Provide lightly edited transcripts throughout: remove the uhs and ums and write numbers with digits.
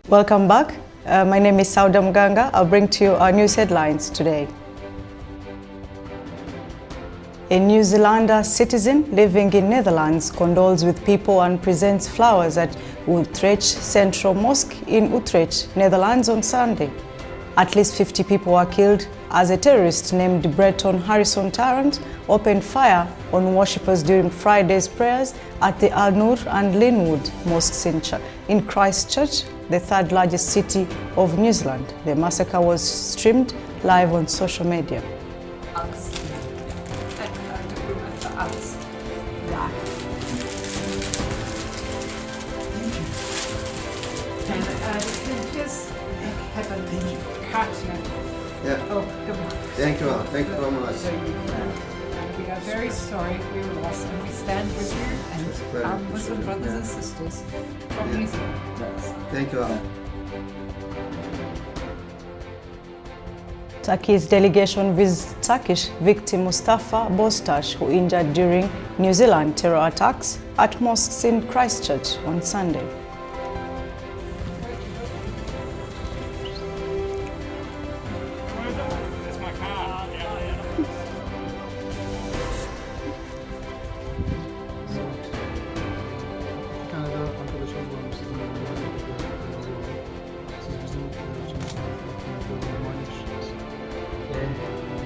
Welcome back. My name is Sauda Mganga. I'll bring to you our news headlines today. A New Zealander citizen living in Netherlands condoles with people and presents flowers at Utrecht Central Mosque in Utrecht, Netherlands on Sunday. At least 50 people were killed as a terrorist named Breton Harrison Tarrant opened fire on worshippers during Friday's prayers at the Al Nur and Linwood mosques in Christchurch, the third largest city of New Zealand. The massacre was streamed live on social media. Thank you all. Thank you very much. We are very sorry we were lost, and we stand with you and our Muslim brothers and sisters from New Zealand. Thank you all. Turkey's delegation visits Turkish victim Mustafa Bostash, who injured during New Zealand terror attacks at mosques in Christchurch on Sunday.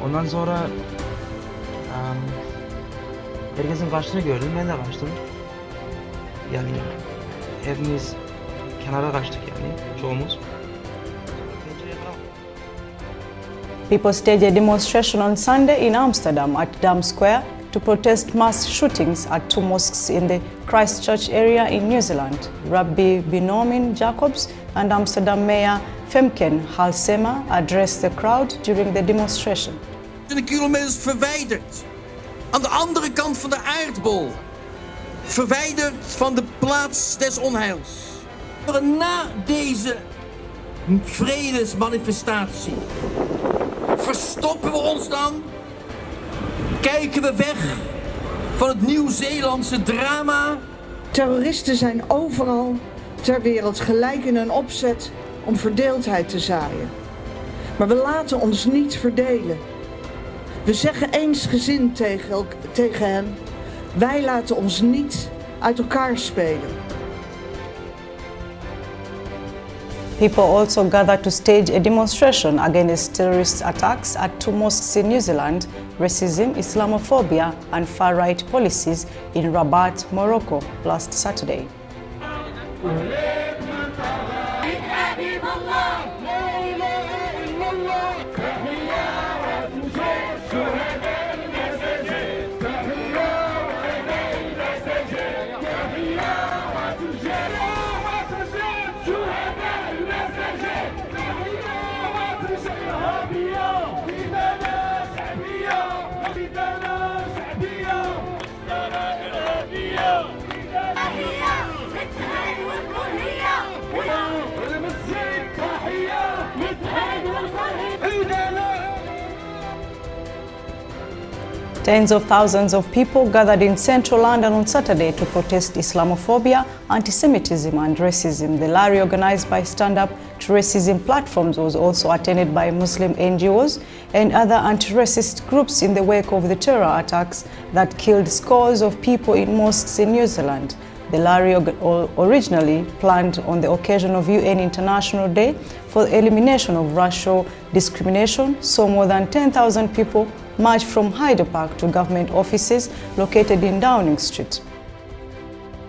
Ondan sonra herkesin kaçtığını gördüm, ben de kaçtım. Yani hepimiz kenara kaçtık yani, çoğumuz. People staged a demonstration on Sunday in Amsterdam at Dam Square to protest mass shootings at two mosques in the Christchurch area in New Zealand. Rabbi Benomin Jacobs and Amsterdam Mayor Femke Halsema addressed the crowd during the demonstration. Kilometers verwijderd. Aan de andere kant van de aardbol. Verwijderd van de plaats des onheils. Na deze vredesmanifestatie verstoppen we ons dan. Kijken we weg van het Nieuw-Zeelandse drama. Terroristen zijn overal ter wereld gelijk in een opzet om verdeeldheid te zaaien. Maar we laten ons niet verdelen. We zeggen eensgezind tegen hen, wij laten ons niet uit elkaar spelen. People also gathered to stage a demonstration against terrorist attacks at two mosques in New Zealand, racism, Islamophobia and far-right policies in Rabat, Morocco last Saturday. Tens of thousands of people gathered in central London on Saturday to protest Islamophobia, anti-Semitism and racism. The rally, organized by Stand Up to Racism platforms, was also attended by Muslim NGOs and other anti-racist groups in the wake of the terror attacks that killed scores of people in mosques in New Zealand. The rally, originally planned on the occasion of UN International Day for the Elimination of Racial Discrimination, saw more than 10,000 people march from Hyde Park to government offices located in Downing Street.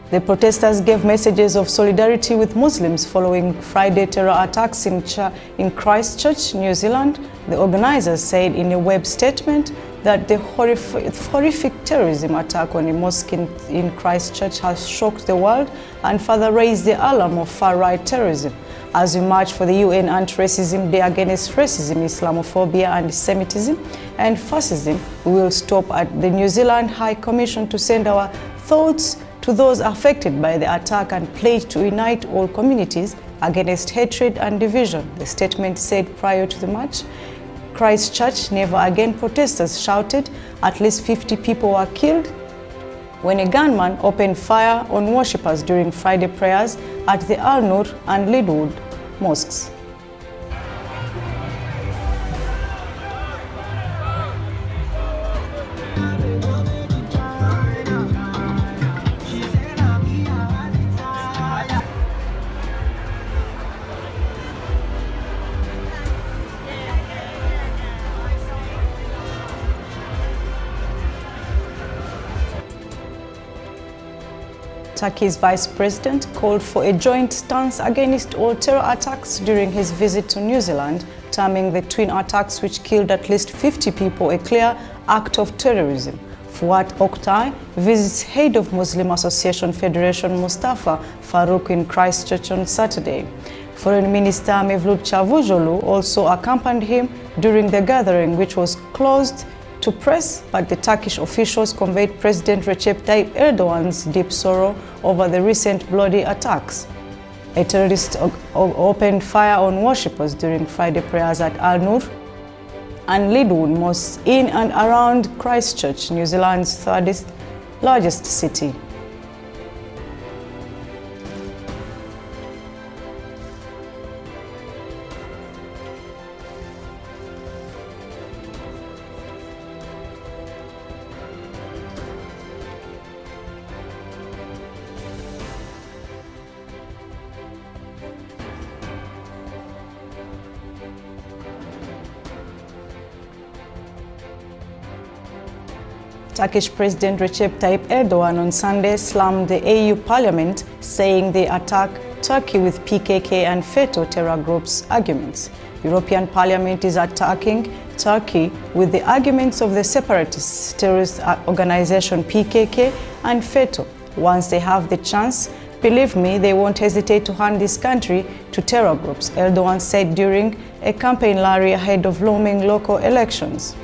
The protesters gave messages of solidarity with Muslims following Friday terror attacks in Christchurch, New Zealand. The organizers said in a web statement that the horrific terrorism attack on a mosque in Christchurch has shocked the world and further raised the alarm of far-right terrorism. As we march for the UN Anti-Racism Day against racism, Islamophobia, anti-Semitism and fascism, we will stop at the New Zealand High Commission to send our thoughts to those affected by the attack and pledge to unite all communities against hatred and division, the statement said prior to the march. Christchurch, Never Again protesters shouted. At least 50 people were killed when a gunman opened fire on worshippers during Friday prayers at the Al Nur and Linwood mosques. Turkey's vice president called for a joint stance against all terror attacks during his visit to New Zealand, terming the twin attacks which killed at least 50 people a clear act of terrorism. Fuat Oktay visits head of Muslim Association Federation Mustafa Farouk in Christchurch on Saturday. Foreign Minister Mevlut Cavusoglu also accompanied him during the gathering, which was closed to press, but the Turkish officials conveyed President Recep Tayyip Erdogan's deep sorrow over the recent bloody attacks. A terrorist opened fire on worshippers during Friday prayers at Al Nur and Lidwood mosques in and around Christchurch, New Zealand's third largest city. Turkish President Recep Tayyip Erdogan on Sunday slammed the EU Parliament, saying they attack Turkey with PKK and FETÖ terror groups' arguments. European Parliament is attacking Turkey with the arguments of the separatist terrorist organization PKK and FETÖ. Once they have the chance, believe me, they won't hesitate to hand this country to terror groups, Erdogan said during a campaign rally ahead of looming local elections.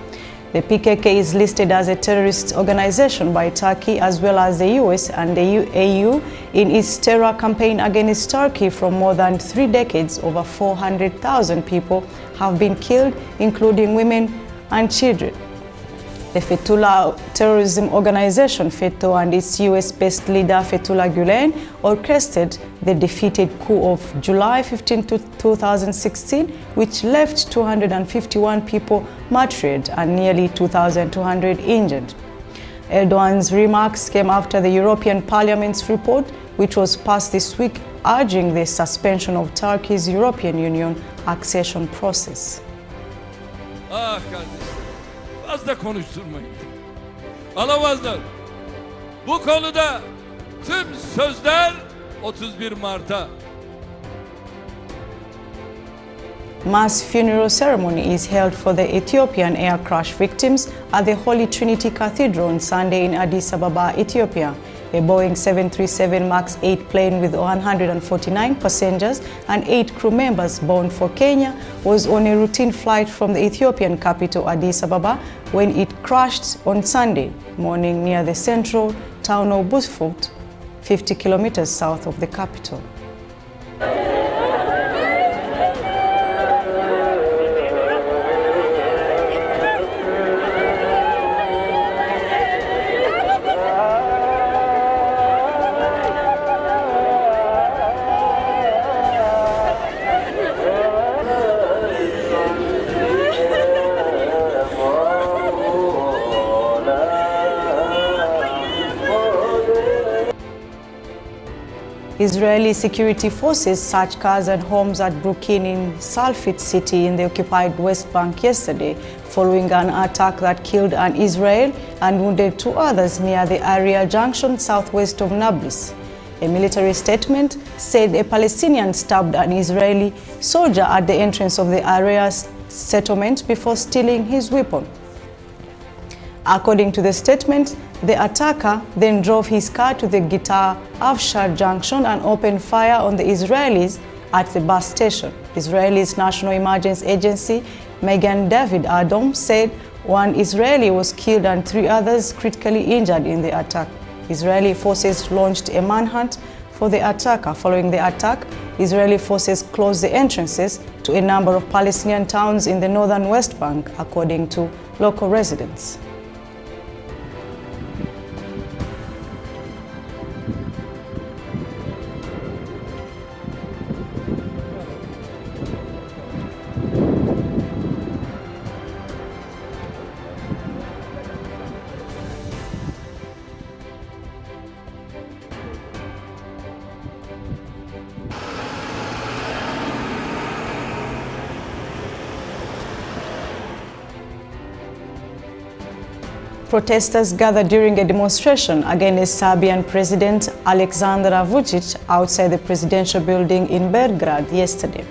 The PKK is listed as a terrorist organization by Turkey as well as the US and the EU in its terror campaign against Turkey for more than 3 decades. Over 400,000 people have been killed, including women and children. The Fethullah terrorism organization FETÖ and its US-based leader Fethullah Gülen orchestrated the defeated coup of July 15, 2016, which left 251 people martyred and nearly 2,200 injured. Erdogan's remarks came after the European Parliament's report, which was passed this week, urging the suspension of Turkey's European Union accession process. Ah kardeşlerim, fazla konuşturmayın. Alamazlar. Bu konuda tüm sözler 31 Mart'a. Mass funeral ceremony is held for the Ethiopian air crash victims at the Holy Trinity Cathedral on Sunday in Addis Ababa, Ethiopia. A Boeing 737 MAX 8 plane with 149 passengers and 8 crew members bound for Kenya was on a routine flight from the Ethiopian capital Addis Ababa when it crashed on Sunday morning near the central town of Busfort, 50 kilometers south of the capital. Israeli security forces searched cars and homes at Brooklyn in Salfit City in the occupied West Bank yesterday, following an attack that killed an Israeli and wounded 2 others near the Area Junction southwest of Nablus. A military statement said a Palestinian stabbed an Israeli soldier at the entrance of the area settlement before stealing his weapon. According to the statement, the attacker then drove his car to the Gitar Afshar junction and opened fire on the Israelis at the bus station. Israel's National Emergency Agency, Magen David Adom, said 1 Israeli was killed and 3 others critically injured in the attack. Israeli forces launched a manhunt for the attacker. Following the attack, Israeli forces closed the entrances to a number of Palestinian towns in the northern West Bank, according to local residents. Protesters gathered during a demonstration against Serbian President Aleksandar Vučić outside the presidential building in Belgrade yesterday.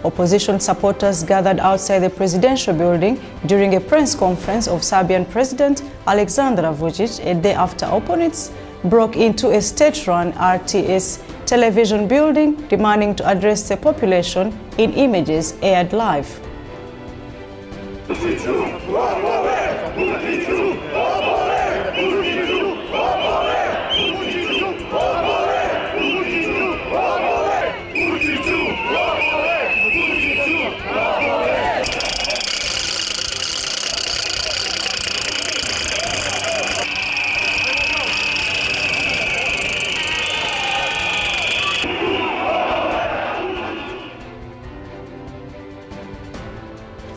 Opposition supporters gathered outside the presidential building during a press conference of Serbian President Aleksandar Vučić a day after opponents broke into a state-run RTS television building, demanding to address the population in images aired live.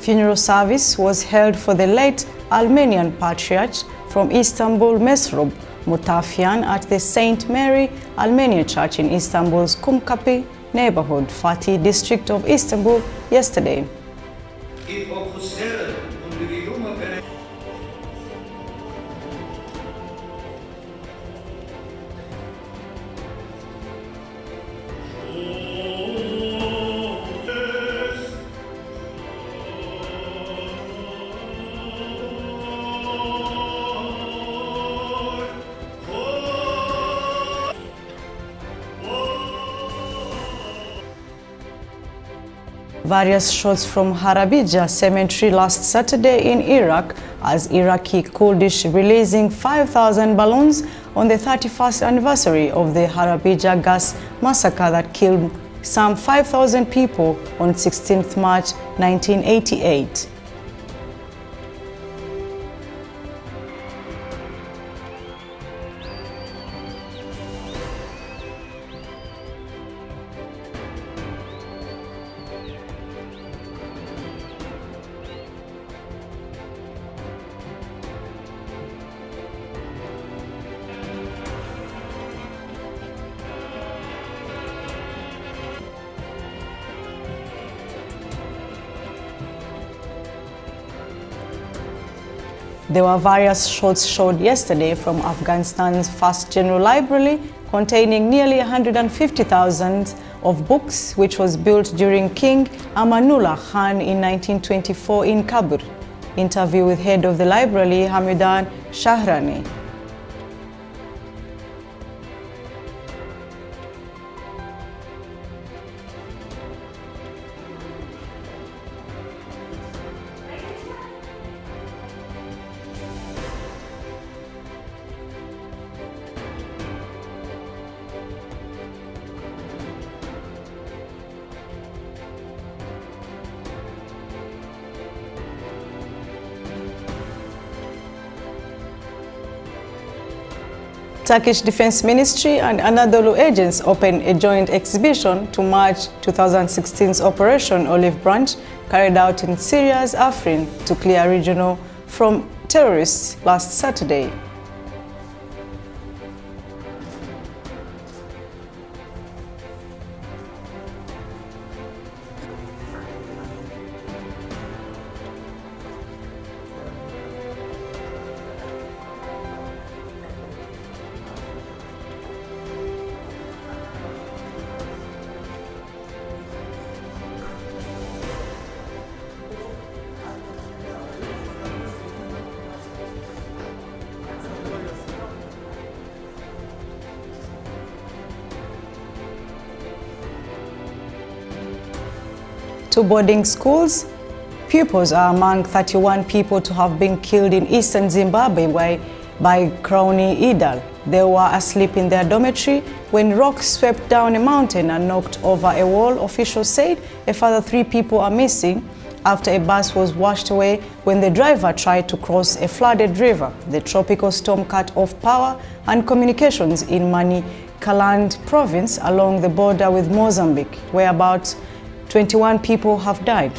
Funeral service was held for the late Armenian Patriarch from Istanbul, Mesrop Mutafian, at the St. Mary Armenian Church in Istanbul's Kumkapi neighborhood, Fatih district of Istanbul, yesterday. Various shots from Harabija Cemetery last Saturday in Iraq as Iraqi Kurdish releasing 5,000 balloons on the 31st anniversary of the Harabija gas massacre that killed some 5,000 people on 16th March 1988. There were various shots showed yesterday from Afghanistan's first general library containing nearly 150,000 of books, which was built during King Amanullah Khan in 1924 in Kabul. Interview with head of the library, Hamidan Shahrani. Turkish Defense Ministry and Anadolu agents opened a joint exhibition to mark 2016's Operation Olive Branch, carried out in Syria's Afrin to clear regional from terrorists last Saturday. Two boarding schools pupils are among 31 people to have been killed in eastern Zimbabwe by Crony Idal. They were asleep in their dormitory when rocks swept down a mountain and knocked over a wall. Officials said a further 3 people are missing after a bus was washed away when the driver tried to cross a flooded river. The tropical storm cut off power and communications in Manicaland province along the border with Mozambique, where about 21 people have died.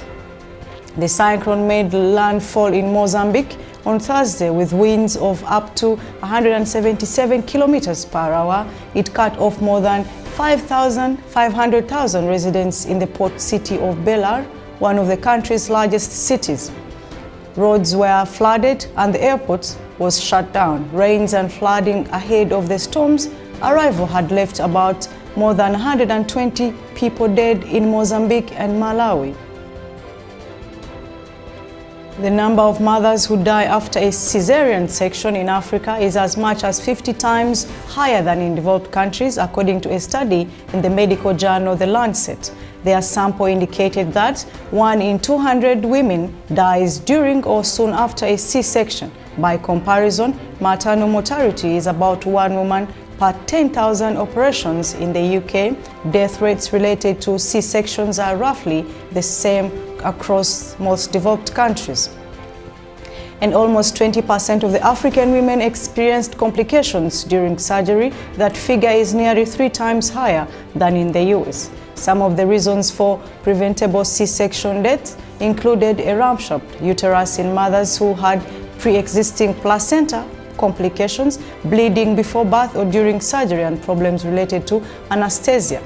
The cyclone made landfall in Mozambique on Thursday with winds of up to 177 kilometers per hour. It cut off more than 500,000 residents in the port city of Belar, one of the country's largest cities. Roads were flooded and the airport was shut down. Rains and flooding ahead of the storm's arrival had left about more than 120 people dead in Mozambique and Malawi. The number of mothers who die after a cesarean section in Africa is as much as 50 times higher than in developed countries, according to a study in the medical journal The Lancet. Their sample indicated that 1 in 200 women dies during or soon after a C-section. By comparison, maternal mortality is about 1 woman per 10,000 operations in the UK. Death rates related to C-sections are roughly the same across most developed countries. And almost 20% of the African women experienced complications during surgery. That figure is nearly 3 times higher than in the US. Some of the reasons for preventable C-section deaths included a ramshackle uterus in mothers who had pre-existing placenta complications, bleeding before birth or during surgery, and problems related to anesthesia.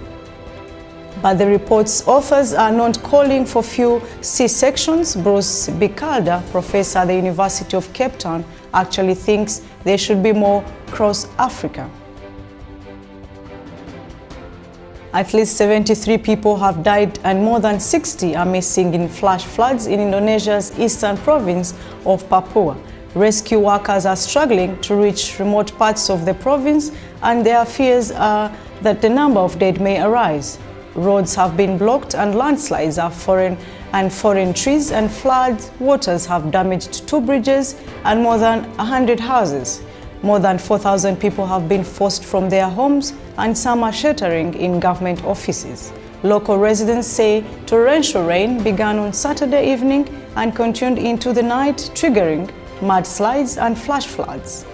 But the report's authors are not calling for few C-sections. Bruce Bicalda, professor at the University of Cape Town, actually thinks there should be more across Africa. At least 73 people have died and more than 60 are missing in flash floods in Indonesia's eastern province of Papua. Rescue workers are struggling to reach remote parts of the province, and their fears are that the number of dead may arise. Roads have been blocked and landslides are foreign trees and flood waters have damaged 2 bridges and more than 100 houses. More than 4,000 people have been forced from their homes and some are sheltering in government offices. Local residents say torrential rain began on Saturday evening and continued into the night, triggering mudslides and flash floods.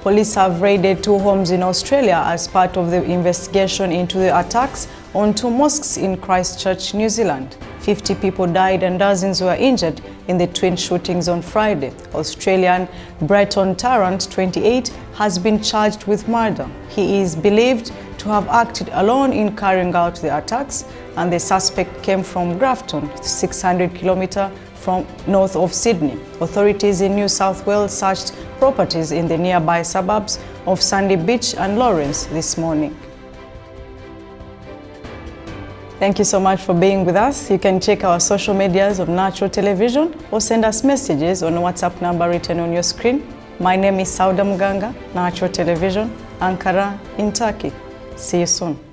Police have raided 2 homes in Australia as part of the investigation into the attacks on 2 mosques in Christchurch, New Zealand. 50 people died and dozens were injured in the twin shootings on Friday. Australian Breton Tarrant, 28, has been charged with murder. He is believed to have acted alone in carrying out the attacks, and the suspect came from Grafton, 600 kilometres from north of Sydney. Authorities in New South Wales searched properties in the nearby suburbs of Sandy Beach and Lawrence this morning. Thank you so much for being with us. You can check our social medias of Natural Television or send us messages on WhatsApp number written on your screen. My name is Sauda Muganga, Natural Television, Ankara in Turkey. See you soon.